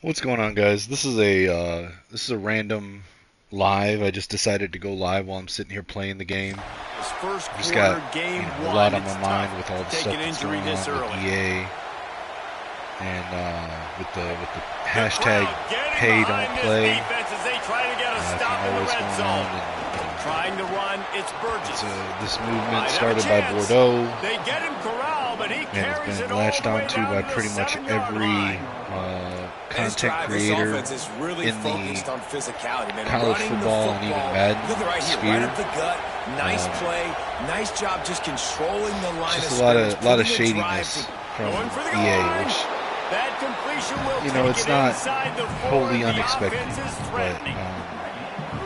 What's going on, guys? This is a random live. I just decided to go live while I'm sitting here playing the game. This first I've just got quarter, game a one, lot on it's my tough mind with all the to take stuff an that's injury going this on early. with EA and with the hashtag crowd getting Pay behind Don't this Play. defense as they try to get a If you stop in know the what's red going zone. on, and Trying to run, it's Burgess. this movement Might have a started by chance. Bordeaux They get him corralled, but he and has carries been it all latched the way onto down by to the pretty much 7-yard every line. content This creator offense is really in focused the on physicality, man. college Running football and even Madden Look at right here, sphere. right up the gut. Nice play. Nice job just controlling the line of Just scrimmage. a lot of putting the shadiness from Going for the goal EA, line. which, That completion will you know, take it's it not inside the 4. wholly The unexpected, offense is but threatening.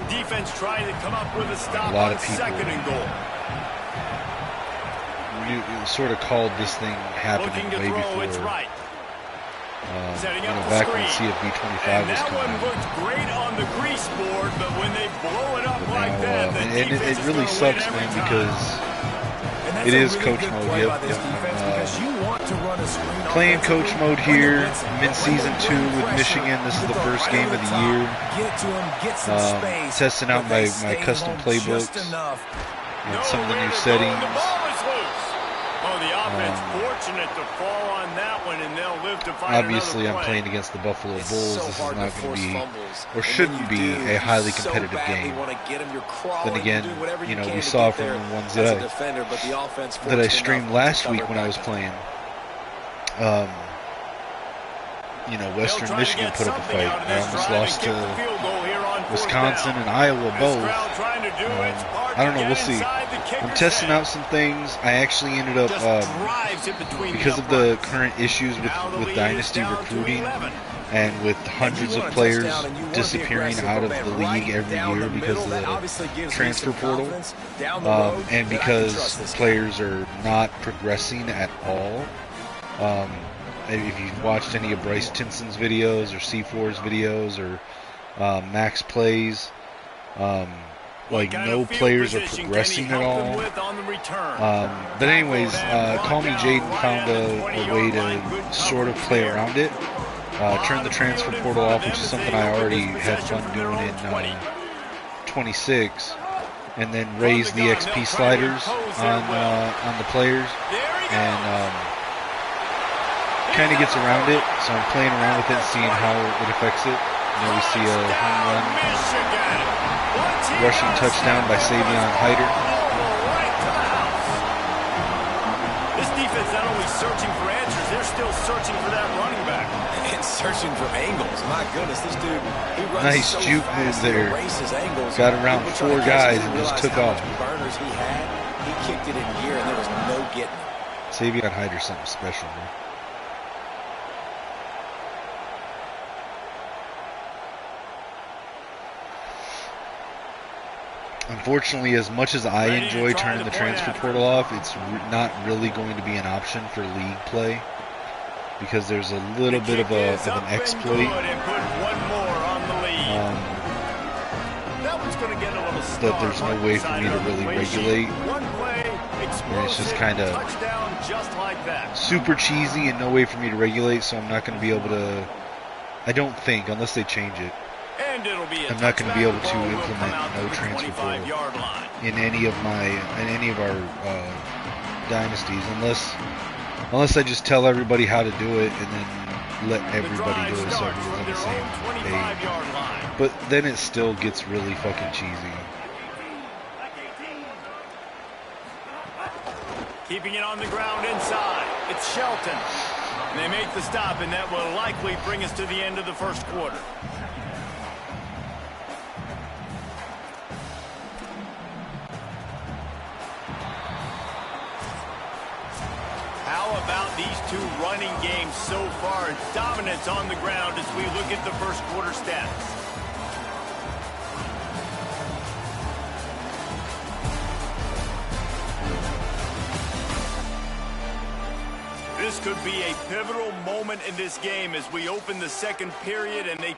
Defense trying to come up with a stop lot on of people second and goal. sort of called this thing happening Looking to way throw, it's before, right. Setting you up know, the back when screen. CFB27 And was that coming one out. looked great on the grease board, but when they blow it up But like that, the and defense it is really going to sucks, win every man, time. because And that's it a is really coach good mode. play Yep, by this yep. defense because you want to run a screen Playing coach offensively mode when they're here, blitzing. But when mid-season they 2 bring with pressure, Michigan. This is you the throw first right game over of the top, year. get it to them, get some space, Testing out but they my stay custom home playbooks just enough. and some of the Nowhere new to go, settings. and the ball is loose. Oh, the offense fortunate to fall on that one, and they'll live to find Obviously, another I'm play. playing against the Buffalo It's Bulls. so This is hard not to going to force be, fumbles. or And shouldn't when you be, do, a highly you so competitive badly game. want to get them. You're crawling, Then again, you're doing whatever you know, can we to saw get from there the ones as that a defender, but the offense I fortunate streamed enough last to week cover when I was back. playing. You know, They'll Western try to Michigan get put up a something fight. out of I this almost drive lost and kick the to field goal here on fourth Wisconsin down. and Iowa This both. crowd trying to do its part I don't to know. get We'll see. inside the I'm kicker's testing head. out some things. I actually ended up, Just drives it between because the of the uprights. current issues Now the with lead is dynasty down to recruiting 11. and with hundreds of players disappearing out of the league every year because of the transfer portal, and because players are not progressing at all. If you've watched any of Bryce Tinson's videos or C4's videos or Max Plays, like no players are progressing at all. But anyways, Call Me Jaden found a way to sort of play around it. Turn the transfer portal off, which is something I already had fun doing in 26, and then raise the XP sliders on the players, and kind of gets around it. So I'm playing around with it, seeing how it affects it. You know, we see a home run, rushing touchdown by Savion Hyder. This defense not only searching for answers, they're still searching for that running back. And searching for angles. My goodness, this dude, he runs Nice so juke fast, move there. he erases angles. Got around People trying 4 to catch guys him, and he just realized took how off. much burners he had. He kicked it in gear, and there was no getting it. Savion Hyder's something special, man. Unfortunately, as much as I enjoy turning the transfer portal off, it's not really going to be an option for league play because there's a little bit of an exploit that there's no way for me to really regulate. And it's just kind of super cheesy and no way for me to regulate, so I'm not going to be able to, I don't think, unless they change it, I'm not going to be able to implement no transfer portal in any of our dynasties unless I just tell everybody how to do it and then let everybody do it so everyone's on the same page. But then it still gets really fucking cheesy. Keeping it on the ground inside. It's Shelton. And they make the stop, and that will likely bring us to the end of the first quarter. How about these two running games so far? Dominance on the ground as we look at the first quarter stats. This could be a pivotal moment in this game as we open the second period and they...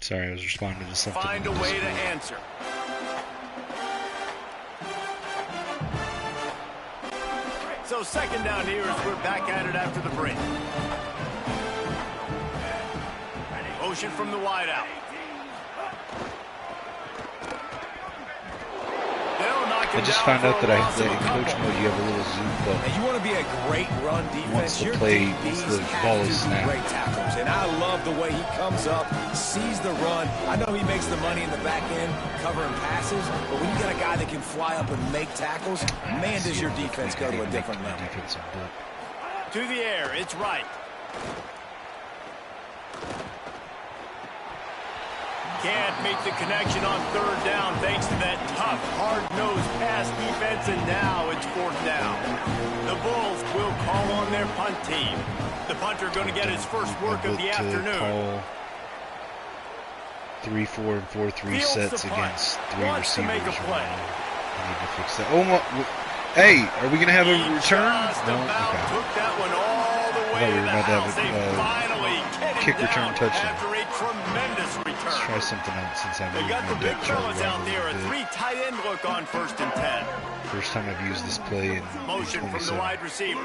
Sorry, I was responding to something. Find a way to answer. So second down here as we're back at it after the break. Motion from the wide out. I just found out that in coach mode you have a little zoom button. Now you want to be a great run defense. Once the ball is snapped. Great tackles, and I love the way he comes up, sees the run. I know he makes the money in the back end covering passes, but when you got a guy that can fly up and make tackles, man, does your defense go to a different level. To the air, it's right. Can't make the connection on third down thanks to that tough, hard-nosed pass defense, and now it's fourth down. The Bulls will call on their punt team. The punter going to get his first work of the afternoon. Call 3-4 and 4-3 sets against 3 receivers. To make a play. I need to fix that. Oh my! Hey, are we going to have a return? No. Okay. Took that one all the way to the house. They finally kick return touchdown. After a tremendous return. Let's try something else since I'm They got the big fellas out there. A 3 tight end look on 1st and 10. First time I've used this play in motion 27. from the wide receiver.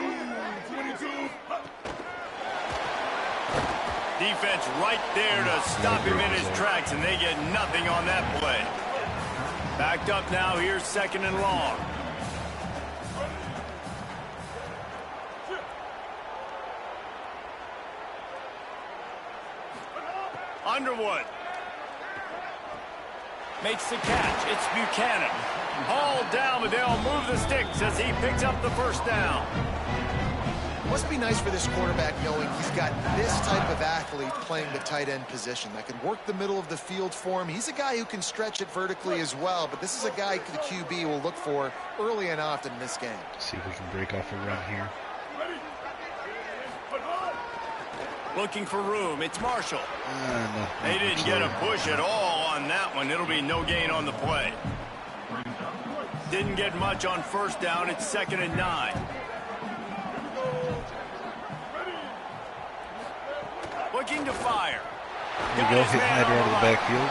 Defense right there to stop him in his tracks, and they get nothing on that play. Backed up now. Here's second and long. Underwood makes the catch. It's Buchanan. Hauled down, but they'll move the sticks as he picks up the first down. Must be nice for this quarterback knowing he's got this type of athlete playing the tight end position that can work the middle of the field for him. He's a guy who can stretch it vertically as well, but this is a guy the QB will look for early and often in this game. See if we can break off a run here. Looking for room. It's Marshall. No, they didn't get a push at all on that one. It'll be no gain on the play. Didn't get much on first down. It's 2nd and 9. Looking to fire. There you go, hit header out of the backfield.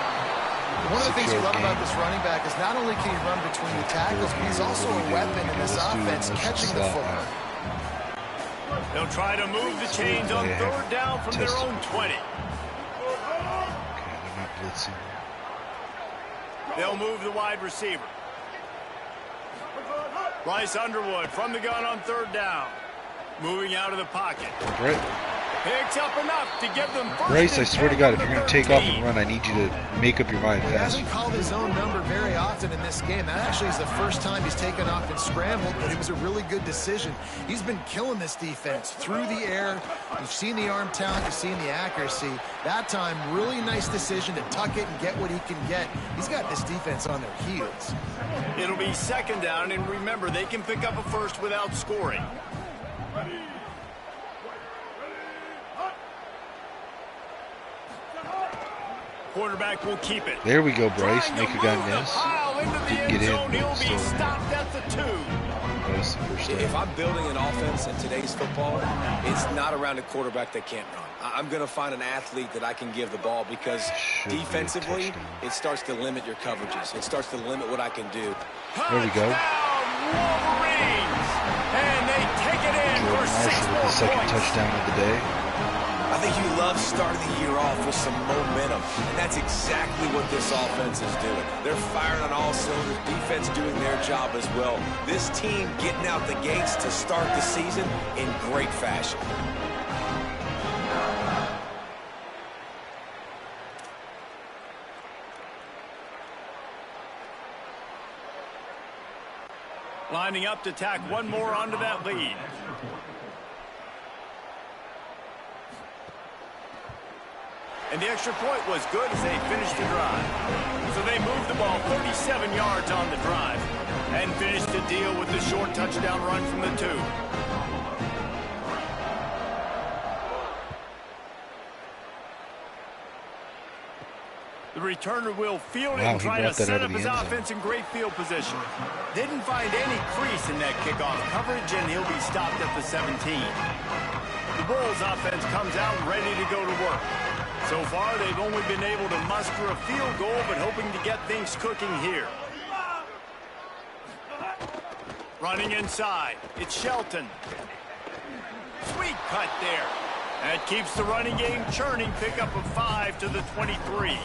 One of the things you love about this running back is not only can he run between the tackles, but he's also a weapon in this offense catching the football. They'll try to move the chains on third down from their own 20. Okay, they're not blitzing. They'll move the wide receiver. Bryce Underwood from the gun on third down. Moving out of the pocket. Right. Picks up enough to give them first. Bryce, I swear to God, if you're going to take off and run, I need you to make up your mind fast. He hasn't called his own number very often in this game. That actually is the first time he's taken off and scrambled, but it was a really good decision. He's been killing this defense through the air. You've seen the arm talent, you've seen the accuracy. That time, really nice decision to tuck it and get what he can get. He's got this defense on their heels. It'll be 2nd down, and remember, they can pick up a first without scoring. Quarterback will keep it. There we go, Bryce. Make a guy miss. Didn't get in. He'll be stopped at the 2. If I'm building an offense in today's football, it's not around a quarterback that can't run. I'm going to find an athlete that I can give the ball because defensively, it starts to limit your coverages. It starts to limit what I can do. There we go. Wolverines! And they take it in for 6 more points. The second points. touchdown of the day. I think you love starting the year off with some momentum, and that's exactly what this offense is doing. They're firing on all cylinders, defense doing their job as well. This team getting out the gates to start the season in great fashion. Lining up to tack one more onto that lead. And the extra point was good as they finished the drive. So they moved the ball 37 yards on the drive and finished the deal with the short touchdown run from the 2. The returner will field it and try to set up his offense in great field position. Didn't find any crease in that kickoff coverage, and he'll be stopped at the 17. The Bulls offense comes out ready to go to work. So far, they've only been able to muster a field goal, but hoping to get things cooking here. Running inside, it's Shelton. Sweet cut there. That keeps the running game churning. Pickup of 5 to the 23.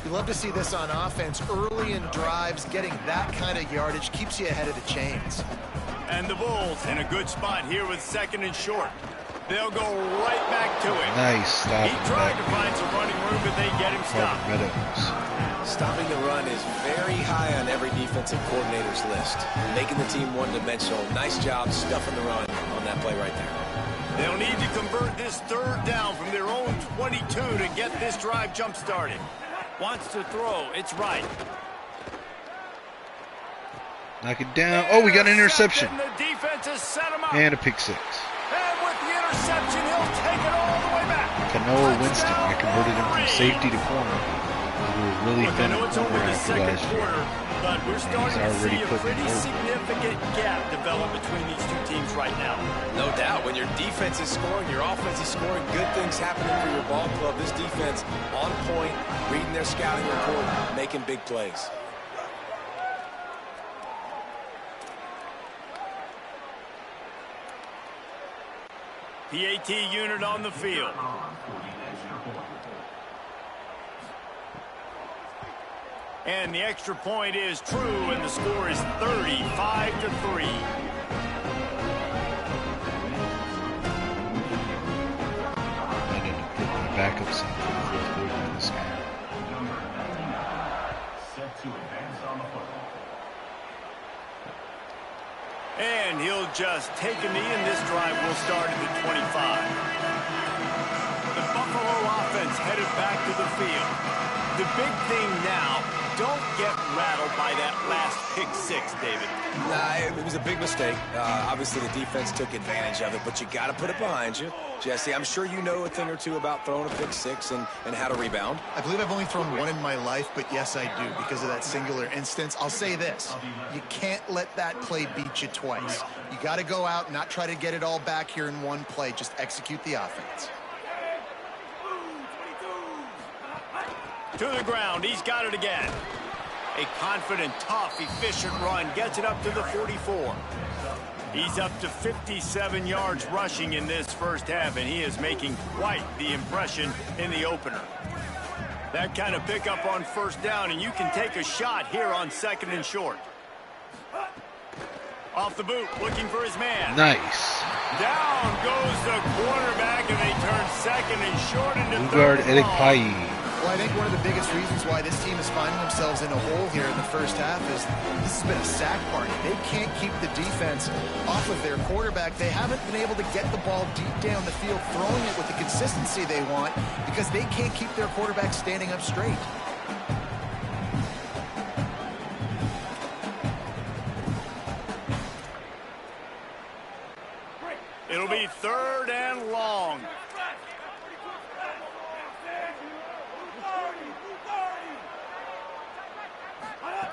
You love to see this on offense. Early in drives, getting that kind of yardage keeps you ahead of the chains. And the Bulls in a good spot here with 2nd and short. They'll go right back to it. Nice stop. He tried to find some running room, but they get him stopped. Stopping the run is very high on every defensive coordinator's list. Making the team one-dimensional. Nice job stuffing the run on that play right there. They'll need to convert this 3rd down from their own 22 to get this drive jump-started. Wants to throw. It's right. Knock it down. Oh, we got an interception. The defense has set him up. And a pick 6. And with the interception, he'll take it all the way back. Kanoa Winston. I converted him from safety to corner. We were really thin at corner after last year. But we're starting to see a pretty significant gap develop between these two teams right now. No doubt. When your defense is scoring, your offense is scoring, good things happening for your ball club. This defense on point, reading their scouting report, making big plays. PAT unit on the field. And the extra point is true, and the score is 35-3. I need to put my backups in for the 4th quarter of this game. And he'll just take a knee, and this drive will start at the 25. The Buffalo offense headed back to the field. The big thing now, don't get rattled by that last pick 6, David. Nah, it was a big mistake. Obviously, the defense took advantage of it, but you got to put it behind you. Jesse, I'm sure you know a thing or two about throwing a pick 6 and how to rebound. I believe I've only thrown one in my life, but yes, I do, because of that singular instance. I'll say this. You can't let that play beat you twice. You got to go out and not try to get it all back here in one play. Just execute the offense. To the ground, he's got it again. A confident, tough, efficient run gets it up to the 44. He's up to 57 yards rushing in this first half, and he is making quite the impression in the opener. That kind of pickup on 1st down, and you can take a shot here on 2nd and short. Off the boot, looking for his man. Nice. Down goes the quarterback, and they turn 2nd and short into guard 3rd Eric and long. Pai. Well, I think one of the biggest reasons why this team is finding themselves in a hole here in the first half is this has been a sack party. They can't keep the defense off of their quarterback. They haven't been able to get the ball deep down the field, throwing it with the consistency they want, because they can't keep their quarterback standing up straight. It'll be 3rd and long.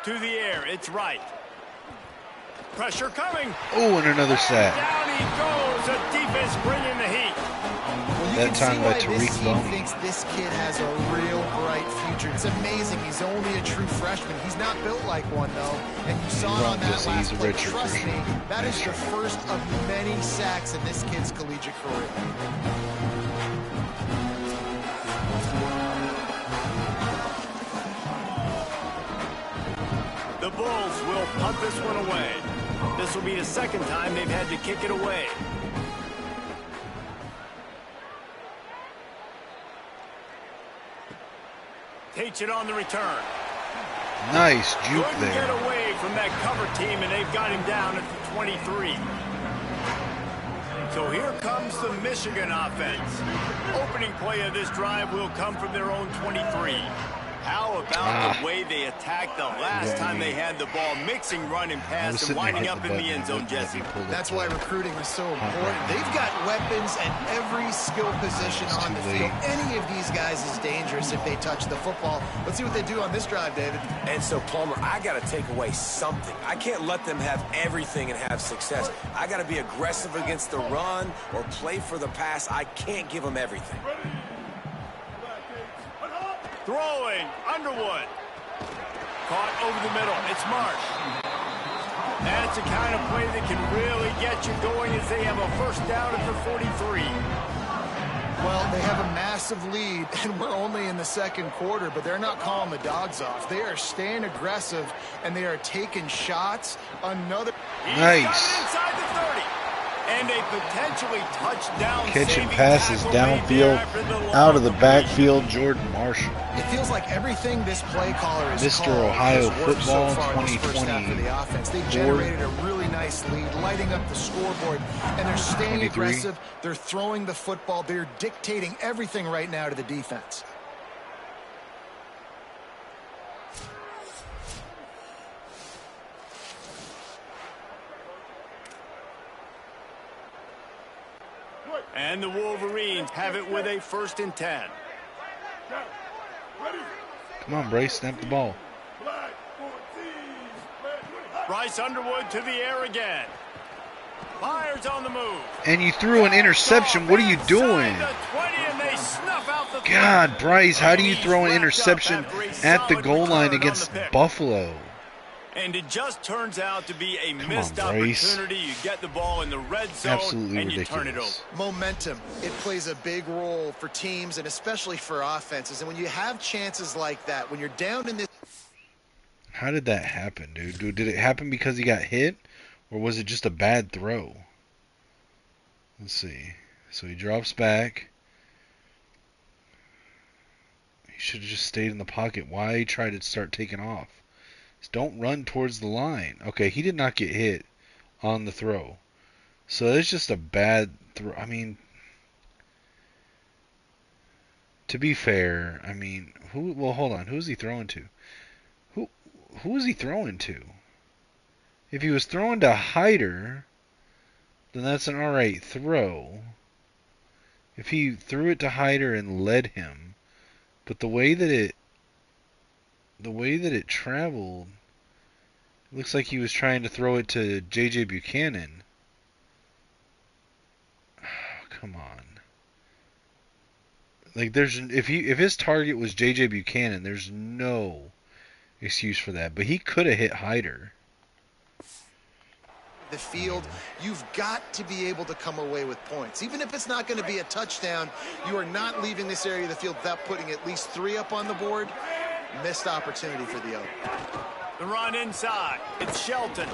To the air, it's right. Pressure coming. Oh, and another sack. Down he goes. The defense bringing the heat. Well, you That can time see by why this Tariq team Boney. thinks this kid has a real bright future. It's amazing. He's only a true freshman. He's not built like one, though. And you saw it on that Jesse, last he's a play. redshirt Trust me, freshman. that is Nice the try. first of many sacks in this kid's collegiate career. The Bulls will punt this one away. This will be the 2nd time they've had to kick it away. Takes it on the return. Nice juke Couldn't there. get away from that cover team, and they've got him down at the 23. So here comes the Michigan offense. Opening play of this drive will come from their own 23. How about the way they attacked the last time they had the ball, mixing run and pass and winding up in the end zone, Jesse? That's why recruiting is so important. They've got weapons at every skill position on the field. Any of these guys is dangerous if they touch the football. Let's see what they do on this drive, David. And so, Plummer, I got to take away something. I can't let them have everything and have success. I got to be aggressive against the run or play for the pass. I can't give them everything. Throwing, Underwood. Caught over the middle. It's Marsh. That's the kind of play that can really get you going as they have a first down at the 43. Well, they have a massive lead, and we're only in the second quarter, but they're not calling the dogs off. They are staying aggressive, and they are taking shots. Another nice. Inside the 30. And a potentially touchdown. Catching passes downfield, out of the backfield, Jordan Marshall. It feels like everything this play caller is Mr. Ohio Football 2020. The offense. They generated a really nice lead, lighting up the scoreboard, and they're staying 23. aggressive. They're throwing the football. They're dictating everything right now to the defense. And the Wolverines have it with a 1st and 10. Come on, Bryce, snap the ball. Bryce Underwood to the air again. Fires on the move. And you threw an interception. What are you doing? God, Bryce, how do you throw an interception at the goal line against Buffalo? And it just turns out to be a missed opportunity. You get the ball in the red zone. Absolutely and you ridiculous. turn it over. Momentum, it plays a big role for teams and especially for offenses. And when you have chances like that, when you're down in this... How did that happen, dude? Did it happen because he got hit? Or was it just a bad throw? Let's see. So he drops back. He should have just stayed in the pocket. Why try to start taking off? Just don't run towards the line. Okay, he did not get hit on the throw. So it's just a bad throw. I mean, to be fair, I mean, well, hold on. Who's he throwing to? Who is he throwing to? If he was throwing to Hyder, then that's an alright throw. If he threw it to Hyder and led him, but the way that it traveled, it looks like he was trying to throw it to J.J. Buchanan. Oh, come on. Like, if his target was J.J. Buchanan, there's no excuse for that. But he could have hit Hyder. The field, you've got to be able to come away with points. Even if it's not going to be a touchdown, you are not leaving this area of the field without putting at least 3 up on the board. Missed opportunity for the Oak. The run inside. It's Shelton.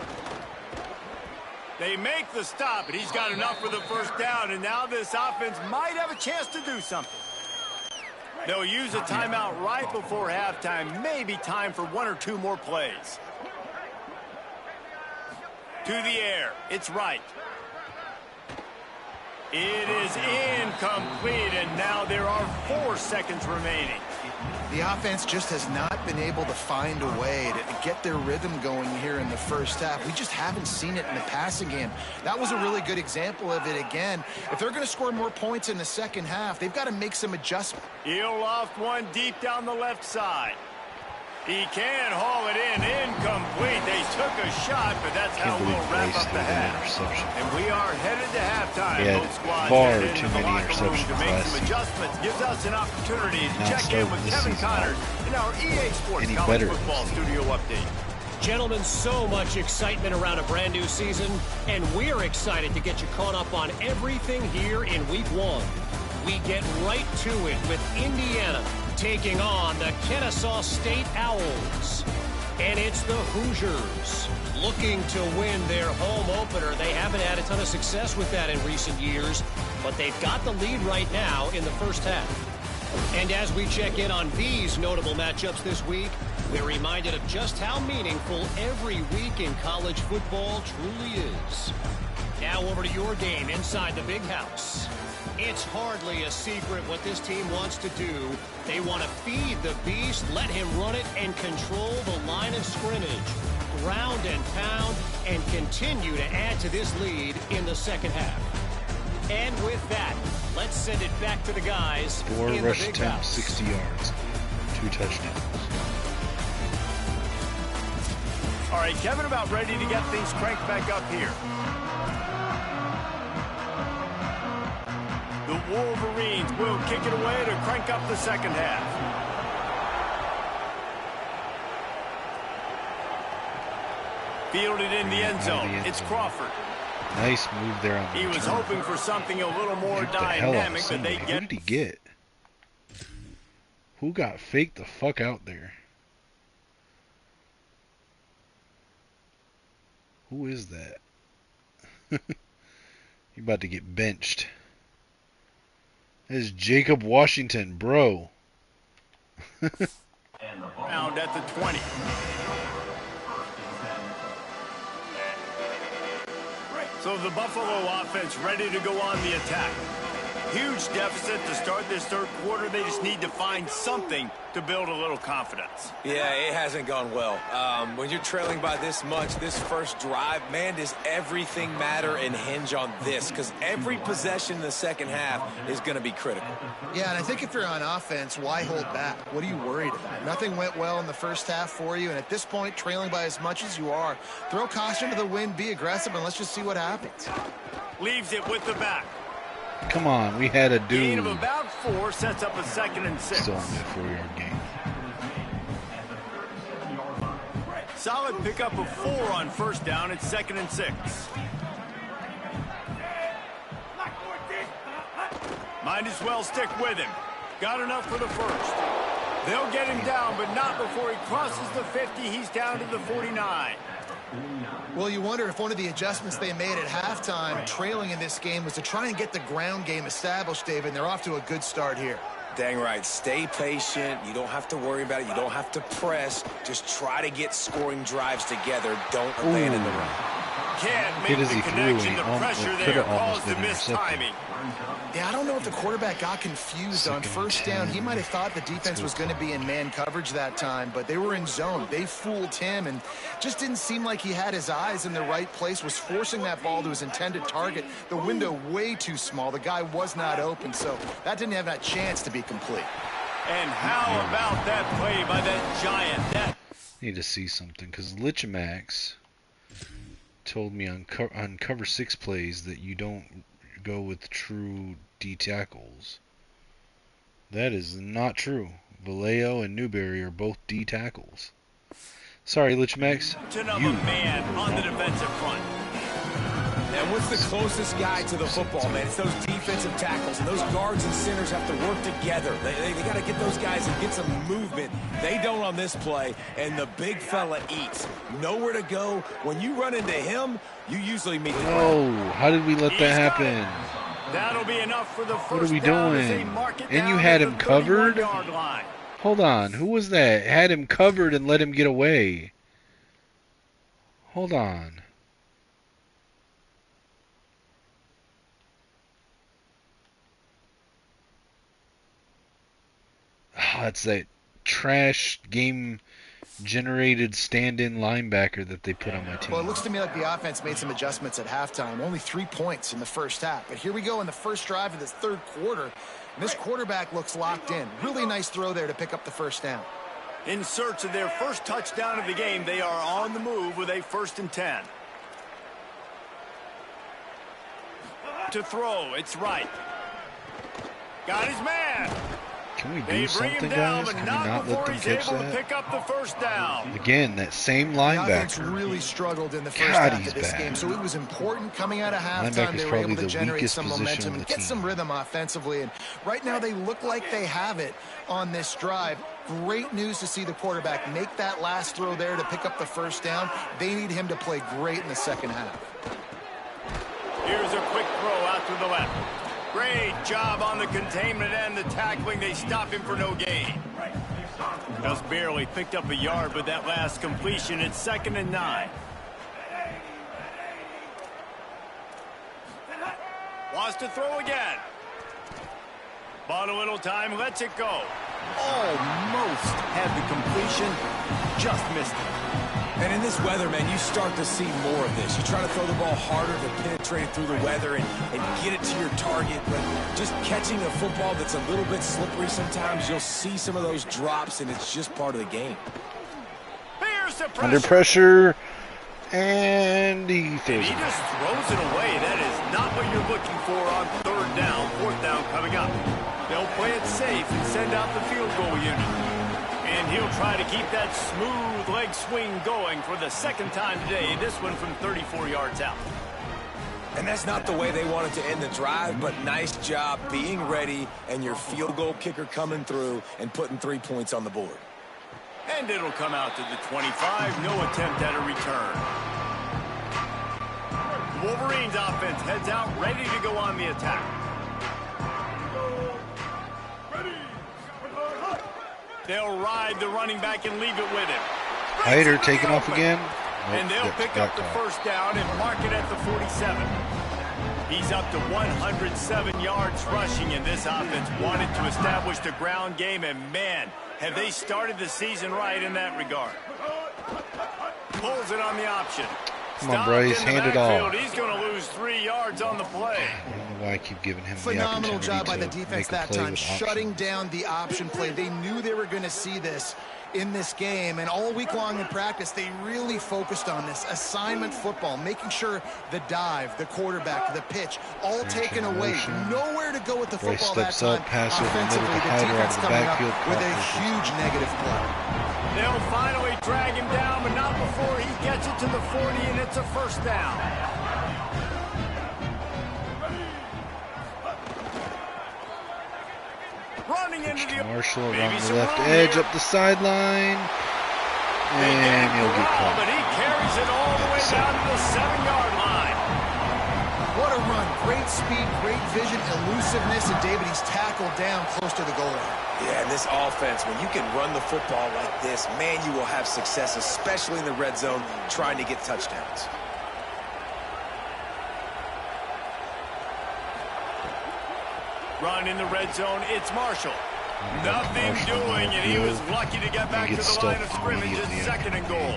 They make the stop, and he's got enough for the first down, and now this offense might have a chance to do something. They'll use a timeout right before halftime. Maybe time for 1 or 2 more plays. To the air. It's right. It is incomplete, and now there are 4 seconds remaining. The offense just has not been able to find a way to get their rhythm going here in the first half. We just haven't seen it in the passing game. That was a really good example of it again. If they're going to score more points in the second half, they've got to make some adjustments. He'll loft one deep down the left side. He can haul it in. Incomplete. They took a shot, but that's how we'll wrap up the half. And we are headed to halftime. Both squads headed into the locker room to make some adjustments. Gives us an opportunity to check in with Kevin Connors in our EA Sports College Football Studio Update. Gentlemen, so much excitement around a brand new season, and we're excited to get you caught up on everything here in Week 1. We get right to it with Indiana taking on the Kennesaw State Owls. And it's the Hoosiers looking to win their home opener. They haven't had a ton of success with that in recent years, but they've got the lead right now in the first half. And as we check in on these notable matchups this week, we're reminded of just how meaningful every week in college football truly is. Now over to your game inside the Big House. It's hardly a secret what this team wants to do. They want to feed the beast, let him run it, and control the line of scrimmage. Ground and pound, and continue to add to this lead in the second half. And with that, let's send it back to the guys. 4 rush attempts, 60 yards, 2 touchdowns. All right, Kevin, about ready to get things cranked back up here. The Wolverines will kick it away to crank up the second half. Fielded in the end zone. It's Crawford. Nice move there on the He was return. hoping for something a little more Shoot the hell out of dynamic, but they somebody. get. Who did he get? Who got faked the fuck out there? Who is that? You about to get benched. That is Jacob Washington, bro. Round at the 20. So the Buffalo offense ready to go on the attack. Huge deficit to start this third quarter. They just need to find something to build a little confidence. Yeah, it hasn't gone well. When you're trailing by this much, this first drive, man, does everything matter and hinge on this? Because every possession in the second half is going to be critical. Yeah, and I think if you're on offense, why hold back? What are you worried about? Nothing went well in the first half for you, and at this point, trailing by as much as you are, throw caution to the wind, be aggressive, and let's just see what happens. Leaves it with the back. Come on, we had a Gain dude. of about 4 sets up a 2nd and 6. Still on that 4-yard gain. Solid pickup of 4 on first down. It's 2nd and 6. Might as well stick with him. Got enough for the first. They'll get him down, but not before he crosses the 50. He's down to the 49. Well, you wonder if one of the adjustments they made at halftime, trailing in this game, was to try and get the ground game established, David, and they're off to a good start here. Dang right. Stay patient. You don't have to worry about it. You don't have to press. Just try to get scoring drives together. Don't abandon the run. Can't make Good as the he threw, connection. he The pressure could there have almost caused the been missed intercepted. timing. Yeah, I don't know if the quarterback got confused on first down. He might have thought the defense was going to be in man coverage that time, but they were in zone. They fooled him and just didn't seem like he had his eyes in the right place, was forcing that ball to his intended target. The window way too small. The guy was not open, so that didn't have that chance to be complete. And how about that play by that giant? That Need to see something, because Lichamax told me on cover 6 plays that you don't go with true D tackles. That is not true. Vallejo and Newberry are both D tackles. Sorry, Lichamax. another man on the defensive front. And what's the closest guy to the football, man? It's those defensive tackles. And those guards and centers have to work together. They got to get those guys and get some movement. They don't on this play, and the big fella eats. Nowhere to go. When you run into him, you usually meet the ground. No, how did we let that happen? That'll be enough for the first What are we down as they doing? mark it And you down had at him the covered? 31-yard line. Hold on, who was that? Had him covered and let him get away. Hold on. That's that trash game-generated stand-in linebacker that they put on my team. Well, it looks to me like the offense made some adjustments at halftime. Only 3 points in the first half. But here we go in the first drive of this third quarter. And this quarterback looks locked in. Really nice throw there to pick up the first down. In search of their first touchdown of the game, they are on the move with a 1st and 10. To throw, it's right. Got his man. Can we They do bring him something, down, guys? but Can we not not before let them he's catch able to that? pick up the first down. Again, that same The offense linebacker. really struggled in the first God, half he's of this bad. game, so it was important coming out of halftime. Linebacker's They were probably able to the generate weakest some position momentum on and the get some team. rhythm offensively. And right now they look like they have it on this drive. Great news to see the quarterback make that last throw there to pick up the first down. They need him to play great in the second half. Here's a quick throw out to the left. Great job on the containment and the tackling. They stop him for no gain. Just barely picked up a yard with that last completion. It's 2nd and 9. Wants to throw again. Bought a little time, lets it go. Almost had the completion, just missed it. And in this weather, man, you start to see more of this. You try to throw the ball harder to penetrate through the weather and get it to your target. But just catching a football that's a little bit slippery sometimes, you'll see some of those drops, and it's just part of the game. Here's the pressure. Under pressure, and he And throws he it. just throws it away. That is not what you're looking for on 3rd down, 4th down coming up. They'll play it safe and send out the field goal unit. And he'll try to keep that smooth leg swing going for the second time today. This one from 34 yards out. And that's not the way they wanted to end the drive, but nice job being ready and your field goal kicker coming through and putting 3 points on the board. And it'll come out to the 25. No attempt at a return. The Wolverines offense heads out, ready to go on the attack. They'll ride the running back and leave it with him. Hyder taking off again. And they'll pick up the first down and mark it at the 47. He's up to 107 yards rushing, and this offense wanted to establish the ground game, and man, have they started the season right in that regard. Pulls it on the option. Come on, Bryce, hand it off. He's going to lose 3 yards on the play. I don't know why I keep giving him Phenomenal the job by the opportunity to defense make a that play time, with shutting option. down the option play. They knew they were going to see this in this game, and all week long in practice, they really focused on this assignment football, making sure the dive, the quarterback, the pitch, all taken away. Nowhere to go with the football that time. Offensively, the defense coming up with a huge negative play. They'll finally drag him down, but not before he gets it to the 40, and it's a first down. Running into the Marshall around the left edge, up the sideline, and he'll get caught. But he carries it all the way down to the 7-yard line. What a run. Great speed, great vision, elusiveness, and David, he's tackled down close to the goal line. Yeah, and this offense, when you can run the football like this, man, you will have success, especially in the red zone, trying to get touchdowns. Run in the red zone, it's Marshall. Nothing doing, and he was lucky to get back to the line of scrimmage at 2nd and goal.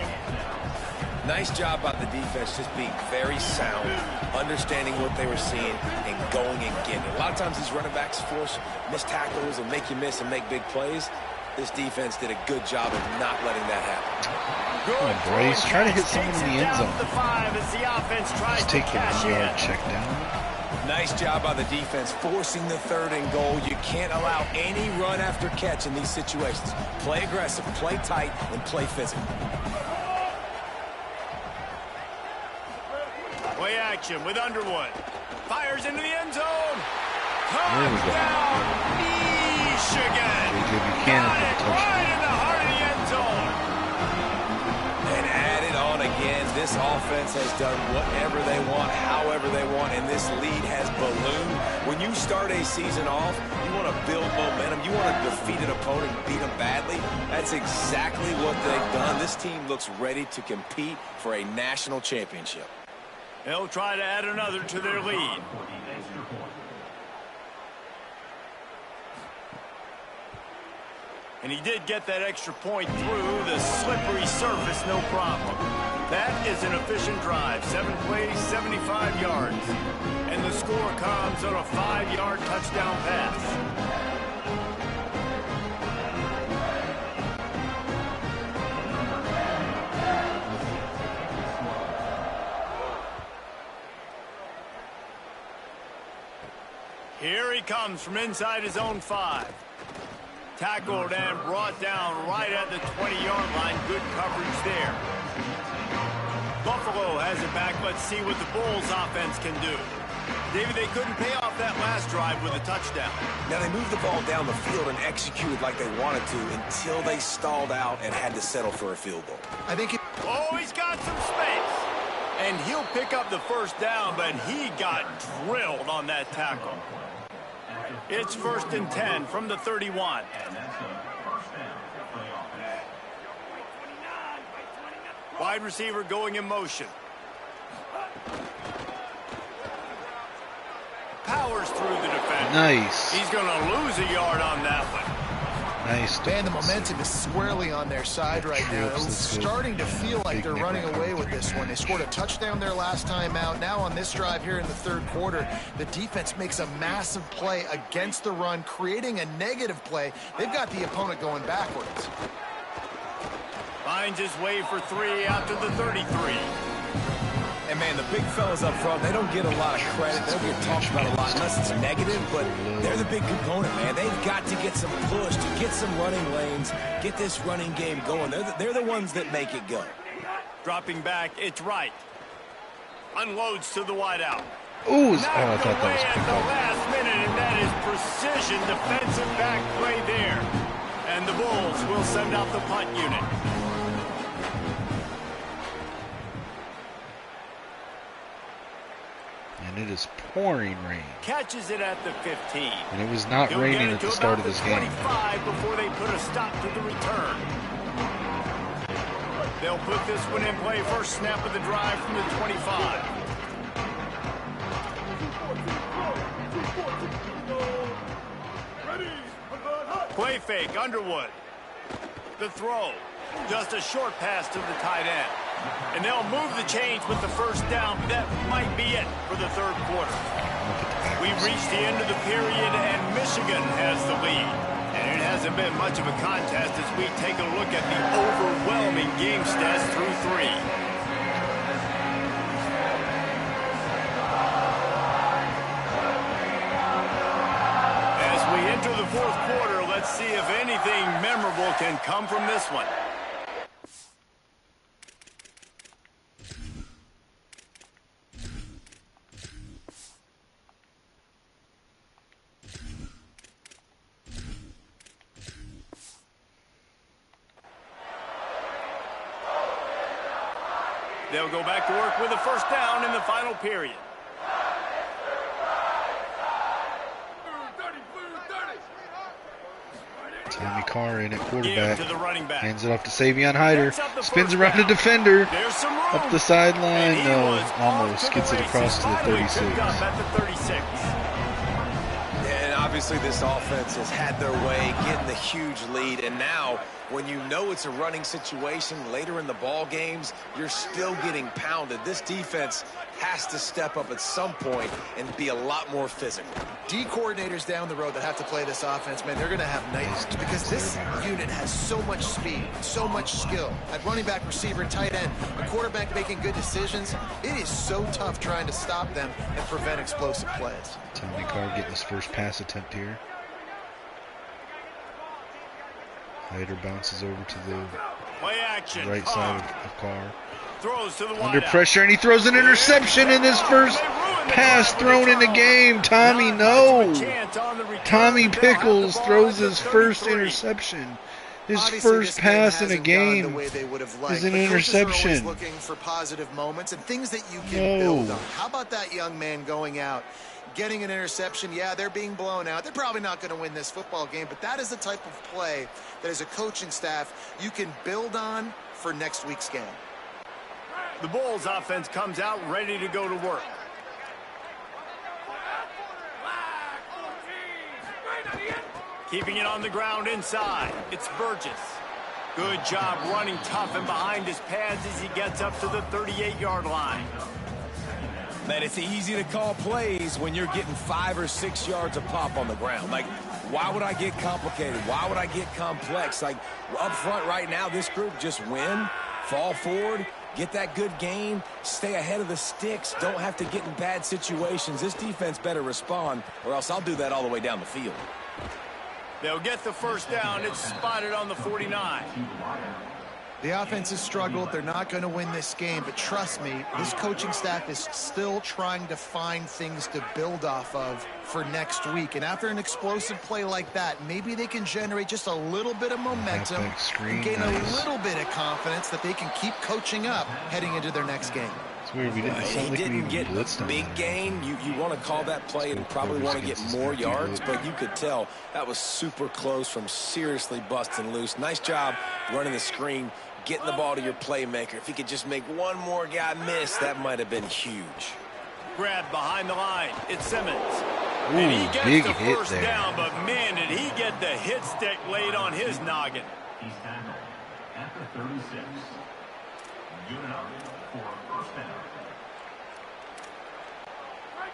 Nice job by the defense, just being very sound, understanding what they were seeing, and going and getting it. A lot of times these running backs force missed tackles and make you miss and make big plays. This defense did a good job of not letting that happen. Come on, Bryce. Try to hit someone in the end zone. The 5 as the offense tries Just take to the cash 1-yard in. check down. Nice job by the defense, forcing the 3rd and goal. You can't allow any run after catch in these situations. Play aggressive, play tight, and play physical. Play action with Underwood. Fires into the end zone. Touchdown, Michigan. Got it right in the heart of the end zone. And added on again, this offense has done whatever they want, however they want, and this lead has ballooned. When you start a season off, you want to build momentum. You want to defeat an opponent and beat them badly. That's exactly what they've done. This team looks ready to compete for a national championship. They'll try to add another to their lead. And he did get that extra point through the slippery surface, no problem. That is an efficient drive. 7 plays, 75 yards. And the score comes on a 5-yard touchdown pass. Here he comes from inside his own 5. Tackled and brought down right at the 20-yard line. Good coverage there. Buffalo has it back. Let's see what the Bulls offense can do. David, they couldn't pay off that last drive with a touchdown. Now, they moved the ball down the field and executed like they wanted to until they stalled out and had to settle for a field goal. I think it... Oh, he's got some space. And he'll pick up the first down, but he got drilled on that tackle. It's 1st and 10 from the 31. Wide receiver going in motion. Powers through the defense. Nice. He's going to lose a yard on that one. Nice. Man, the momentum is squarely on their side right now. It's starting to feel like they're running away with this one. They scored a touchdown their last time out. Now on this drive here in the 3rd quarter, the defense makes a massive play against the run, creating a negative play. They've got the opponent going backwards. Finds his way for 3 out to the 33. And, man, the big fellas up front, they don't get a lot of credit. They don't get talked about a lot unless it's negative, but they're the big component, man. They've got to get some push, to get some running lanes, get this running game going. They're the ones that make it go. Dropping back, it's right. Unloads to the wideout. Ooh, I thought that was at the last minute, and that is precision defensive back play there. And the Bulls will send out the punt unit. And it is pouring rain. Catches it at the 15. And it was not raining at the start of this game. 25 before they put a stop to the return. They'll put this one in play. First snap of the drive from the 25. Play fake, Underwood. The throw. Just a short pass to the tight end. And they'll move the chains with the first down. That might be it for the third quarter. We've reached the end of the period, and Michigan has the lead. And it hasn't been much of a contest as we take a look at the overwhelming game stats through 3. As we enter the fourth quarter, let's see if anything memorable can come from this one. They'll go back to work with a first down in the final period. Tommy Carr in at quarterback. To the running back. Hands it off to Savion Hyder. Spins around the defender. Up the sideline. No, almost gets it across to the 36. At the 36. And obviously this offense has had their way, getting the huge lead. And now, when you know it's a running situation later in the ball games, you're still getting pounded. This defense has to step up at some point and be a lot more physical. D coordinators down the road that have to play this offense, man, they're going to have nightmares because this unit has so much speed, so much skill. At running back, receiver, tight end, a quarterback making good decisions, it is so tough trying to stop them and prevent explosive plays. Tommy Carr getting his first pass attempt here. Hyder bounces over to the right side of Carr. Throws to the under pressure, and he throws an interception in his first pass thrown in the game. Tommy, no. Tommy Pickles throws his first interception. His first pass in a game is an interception. Looking for positive moments and things that you can build on. How about that young man going out, getting an interception? Yeah, they're being blown out. They're probably not going to win this football game, but that is the type of play that as a coaching staff you can build on for next week's game. The Bulls offense comes out ready to go to work. Keeping it on the ground inside. It's Burgess. Good job running tough and behind his pads as he gets up to the 38-yard line. Man, it's easy to call plays when you're getting 5 or 6 yards of pop on the ground. Like, why would I get complicated? Why would I get complex? Like, up front right now, this group just win, fall forward, get that good gain, stay ahead of the sticks, don't have to get in bad situations. This defense better respond, or else I'll do that all the way down the field. They'll get the first down. It's spotted on the 49. The offense has struggled. They're not going to win this game, but trust me, this coaching staff is still trying to find things to build off of for next week. And after an explosive play like that, maybe they can generate just a little bit of momentum and gain a little bit of confidence that they can keep coaching up heading into their next game. It's weird. We didn't, he didn't get big gain. You want to call that play and probably want to get more yards, but you could tell that was super close from seriously busting loose. Nice job running the screen, getting the ball to your playmaker. If he could just make one more guy miss, that might have been huge. Grab behind the line. It's Simmons. Ooh, and he gets big the hit first there. down, but man, did he get the hit stick laid on his noggin. He's tackled at the 36. Unit out for a first down.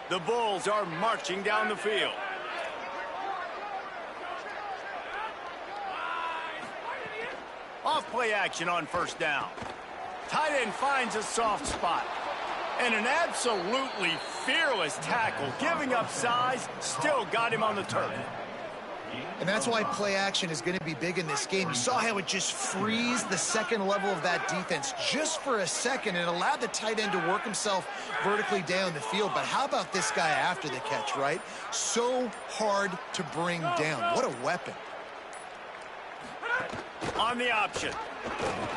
The Bulls are marching down the field. Off play action on first down. Tight end finds a soft spot. And an absolutely fearless tackle, giving up size, still got him on the turf. And that's why play action is going to be big in this game. You saw how it just frees the second level of that defense just for a second and allowed the tight end to work himself vertically down the field. But how about this guy after the catch, right? So hard to bring down. What a weapon. On the option.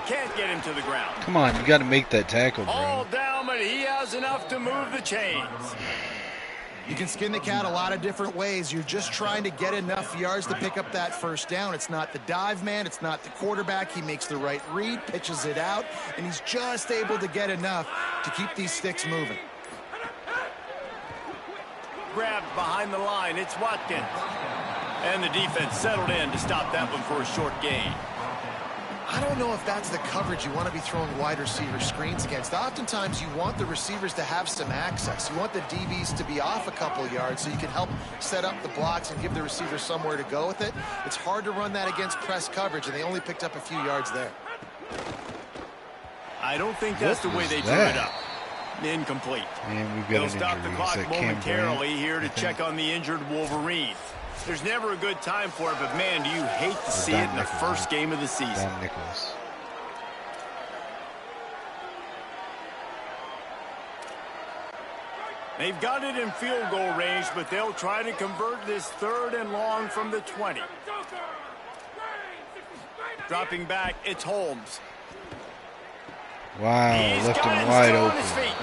Can't get him to the ground. Come on, you got to make that tackle, bro. All down, but he has enough to move the chains. You can skin the cat a lot of different ways. You're just trying to get enough yards to pick up that first down. It's not the dive man. It's not the quarterback. He makes the right read, pitches it out, and he's just able to get enough to keep these sticks moving. Grabbed behind the line. It's Watkins. And the defense settled in to stop that one for a short gain. I don't know if that's the coverage you want to be throwing wide receiver screens against. Oftentimes, you want the receivers to have some access. You want the DBs to be off a couple yards so you can help set up the blocks and give the receivers somewhere to go with it. It's hard to run that against press coverage, and they only picked up a few yards there. I don't think that's the way they drew it up. Incomplete. And we've got They'll an stop injury. the clock momentarily Brand, here to check on the injured Wolverines. There's never a good time for it, but man, do you hate to see it in the first game of the season. Don Nichols. They've got it in field goal range, but they'll try to convert this 3rd and long from the 20. Dropping back, it's Holmes. Wow, He's left got him it wide still on open. his feet.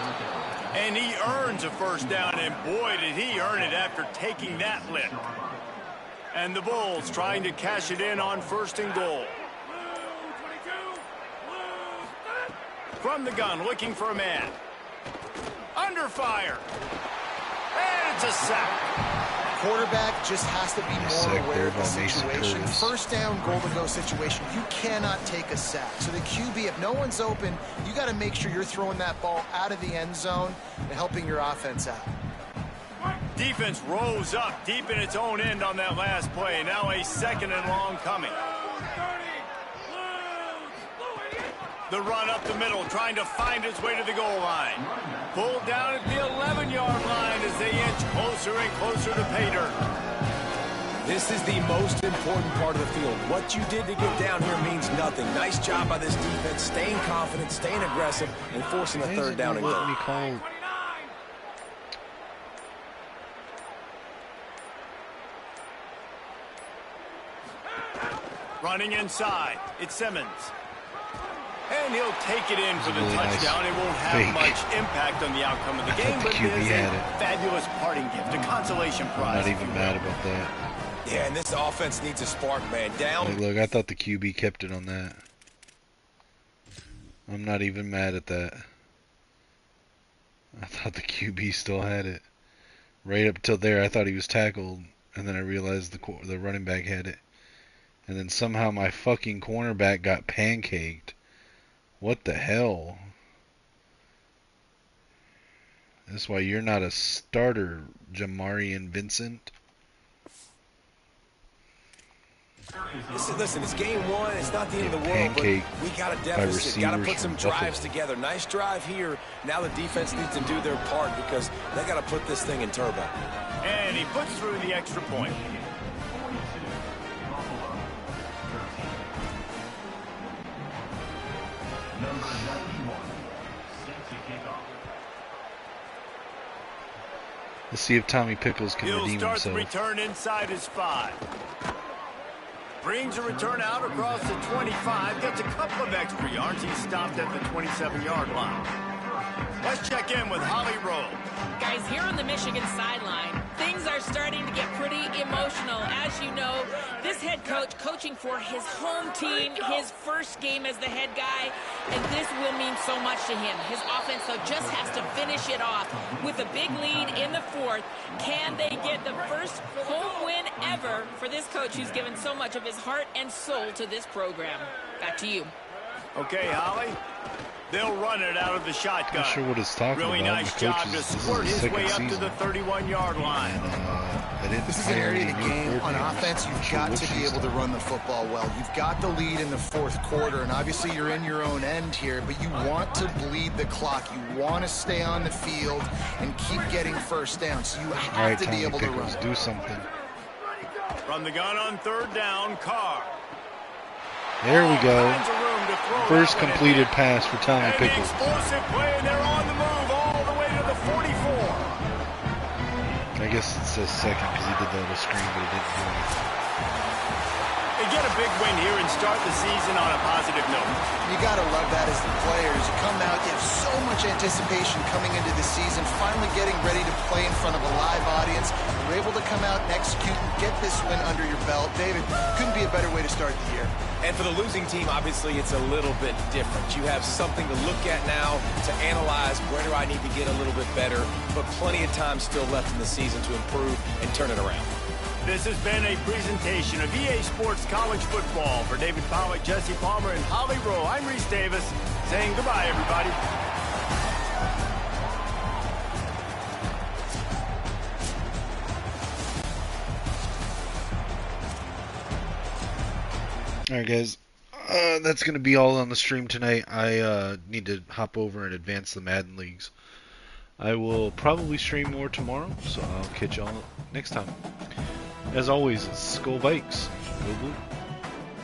And he earns a first down, and boy, did he earn it after taking that lift. And the Bulls trying to cash it in on 1st and goal. From the gun, looking for a man. Under fire. And it's a sack. Quarterback just has to be more aware of the situation. Curtis. First down, goal to go situation. You cannot take a sack. So the QB, if no one's open, you got to make sure you're throwing that ball out of the end zone and helping your offense out. Defense rose up deep in its own end on that last play. Now a 2nd and long coming. The run up the middle, trying to find its way to the goal line. Pulled down at the 11-yard line as they inch closer and closer to pay dirt. This is the most important part of the field. What you did to get down here means nothing. Nice job by this defense, staying confident, staying aggressive, and forcing a 3rd down and goal. Running inside, it's Simmons. And he'll take it in for the touchdown. Nice It won't have much impact on the outcome of the game, but it is a fabulous parting gift, a consolation prize. I'm not even mad about that. Yeah, and this offense needs a spark, man. Down. Like, look, I thought the QB kept it on that. I'm not even mad at that. I thought the QB still had it. Right up till there, I thought he was tackled, and then I realized the running back had it. And then somehow my fucking cornerback got pancaked. What the hell? That's why you're not a starter, Jamarian Vincent. Listen, it's game 1. It's not the end of the world, but we got a deficit. Got to put some drives together. Nice drive here. Now the defense needs to do their part because they got to put this thing in turbo. And he puts through the extra point. Number 91, set to kick off. Let's see if Tommy Pickles can redeem He'll himself. start the return inside his 5. Brings a return out across the 25. Gets a couple of extra yards. He's stopped at the 27-yard line. Let's check in with Holly Rowe. Guys, here on the Michigan sideline, things are starting to get pretty emotional. As you know, this head coach coaching for his home team, his first game as the head guy, and this will mean so much to him. His offense, though, just has to finish it off with a big lead in the 4th. Can they get the first home win ever for this coach who's given so much of his heart and soul to this program? Back to you. Okay, Holly. They'll run it out of the shotgun. Not sure what it's talking really about. nice job to squirt his way up to the 31-yard line. This is an area of the game on offense you've got to be able to run the football well. You've got the lead in the fourth quarter, and obviously you're in your own end here, but you want to bleed the clock. You want to stay on the field and keep getting first down, so you have to be able to run. Do something. From the gun on third down, Carr. There we go. First completed pass for Tommy Pickles. Explosive play, and they're on the move all the way to the 44. I guess it says second because he did the little screen, but he didn't do anything. They get a big win here and start the season on a positive note. You got to love that as the players. You come out, you have so much anticipation coming into the season, finally getting ready to play in front of a live audience. You're able to come out and execute and get this win under your belt. David, couldn't be a better way to start the year. And for the losing team, obviously, it's a little bit different. You have something to look at now to analyze where do I need to get a little bit better, but plenty of time still left in the season to improve and turn it around. This has been a presentation of EA Sports College Football. For David Pollack, Jesse Palmer, and Holly Rowe, I'm Reese Davis, saying goodbye, everybody. Alright guys, that's going to be all on the stream tonight. I need to hop over and advance the Madden Leagues. I will probably stream more tomorrow, so I'll catch y'all next time. As always, it's Skull Bikes. Go Blue.